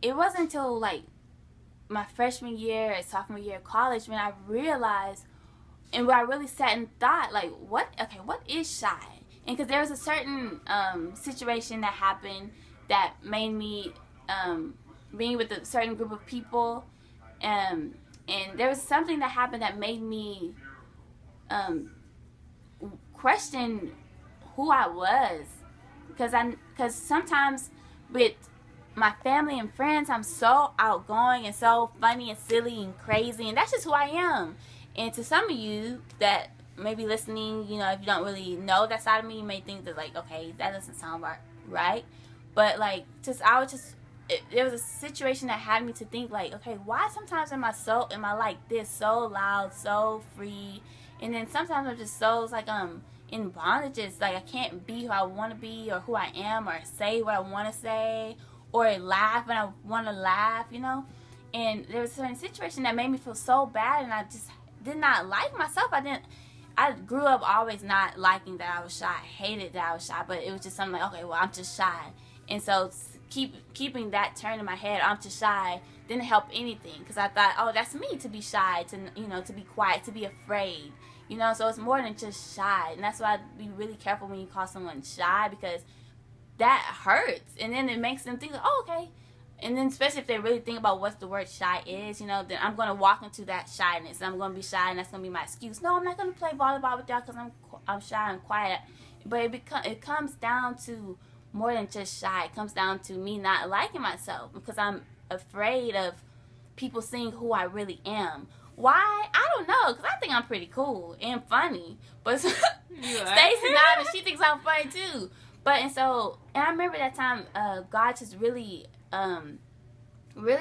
it wasn't until like my freshman year and sophomore year of college when I realized, and where I really sat and thought, like, what is shy? And because there was a certain situation that happened that made me being with a certain group of people, and there was something that happened that made me question who I was, because sometimes with my family and friends, I'm so outgoing and so funny and silly and crazy, and that's just who I am. And to some of you that may be listening, you know, if you don't really know that side of me, you may think that, like, okay, that doesn't sound right. But, like, there was a situation that had me to think, like, okay, why sometimes am I like this, so loud, so free, and then sometimes I'm just so, it's like, in bondages, like, I can't be who I want to be, or who I am, or say what I want to say, or laugh when I want to laugh, you know. And there was a certain situation that made me feel so bad, and I just did not like myself. I grew up always not liking that I was shy. I hated that I was shy, but it was just something like, okay, well, I'm just shy. And so keeping that turn in my head, I'm just shy, didn't help anything, because I thought, oh, that's me, to be shy, to be quiet, to be afraid, you know. So it's more than just shy, and that's why I'd be really careful when you call someone shy, because that hurts, and then it makes them think, oh, okay. And then especially if they really think about what the word shy is, you know, then I'm going to walk into that shyness. I'm going to be shy, and that's going to be my excuse. No, I'm not going to play volleyball with y'all because I'm shy and quiet. But it comes down to more than just shy. It comes down to me not liking myself, because I'm afraid of people seeing who I really am. Why? I don't know, because I think I'm pretty cool and funny. But Stacy nodded, she thinks I'm funny too. And I remember that time, God just really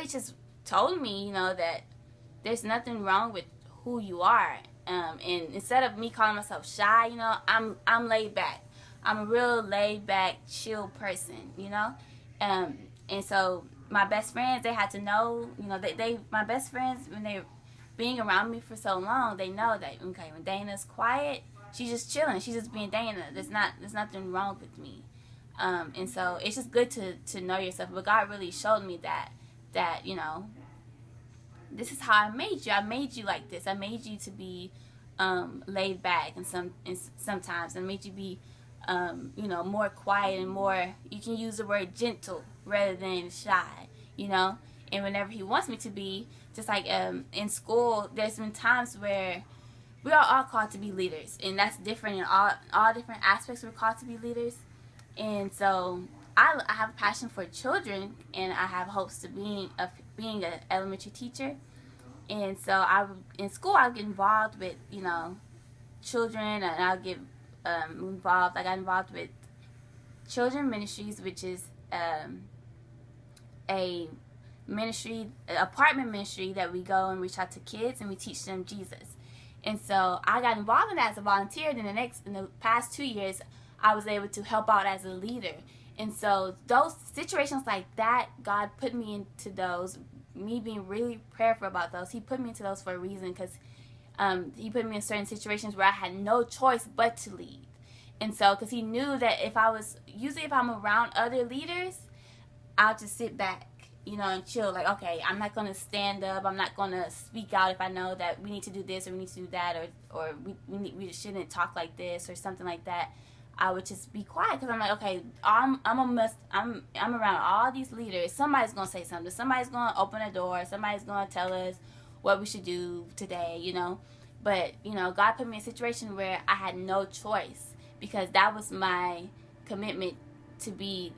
just told me, you know, that there's nothing wrong with who you are. And instead of me calling myself shy, you know, I'm laid back. I'm a real laid back, chill person, you know. And so my best friends, they had to know, you know, my best friends, when they're being around me for so long, they know that, okay, when Dana's quiet, she's just chilling. She's just being Dana. There's nothing wrong with me. And so it's just good to know yourself. But God really showed me that, you know, this is how I made you. I made you like this. I made you to be laid back and sometimes. I made you be, you know, more quiet and more, you can use the word gentle rather than shy, you know. And whenever he wants me to be, just like in school, there's been times where we are all called to be leaders. And that's different in all different aspects. We're called to be leaders. And so I have a passion for children, and I have hopes to being an elementary teacher. And so in school I would get involved with, you know, children, and I'll get involved. I got involved with Children Ministries, which is a ministry, an apartment ministry that we go and reach out to kids and we teach them Jesus. And so I got involved in that as a volunteer. Then in the past 2 years, I was able to help out as a leader. And so those situations like that, God put me into those, me being really prayerful about those. He put me into those for a reason, because he put me in certain situations where I had no choice but to lead. And so, because he knew that if I'm around other leaders, I'll just sit back, you know, and chill. Like, okay, I'm not going to stand up. I'm not going to speak out if I know that we need to do this or we need to do that, or we shouldn't talk like this or something like that. I would just be quiet, because I'm like, okay, I'm around all these leaders. Somebody's gonna say something. Somebody's gonna open a door. Somebody's gonna tell us what we should do today, you know. But you know, God put me in a situation where I had no choice, because that was my commitment to be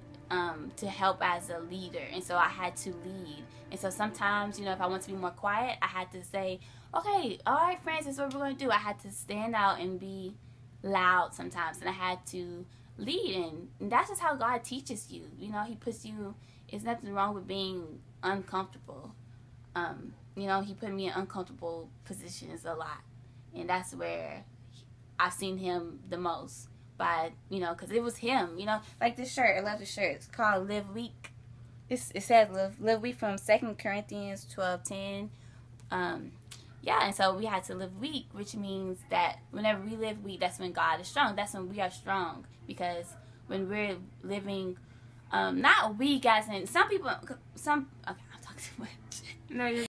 to help as a leader, and so I had to lead. And so sometimes, you know, if I want to be more quiet, I had to say, okay, all right, friends, this is what we're gonna do. I had to stand out and be loud sometimes, and I had to lead, and that's just how God teaches you. You know, he puts you, there's nothing wrong with being uncomfortable. You know, he put me in uncomfortable positions a lot, and that's where I've seen him the most, by, you know, because it was him, you know, like this shirt. I love this shirt. It's called Live Weak. It says live weak from 2 Corinthians 12:10. Yeah, and so we had to live weak, which means that whenever we live weak, that's when God is strong. That's when we are strong, because when we're living not weak as in some people. Okay, I'm talking too much. No, you're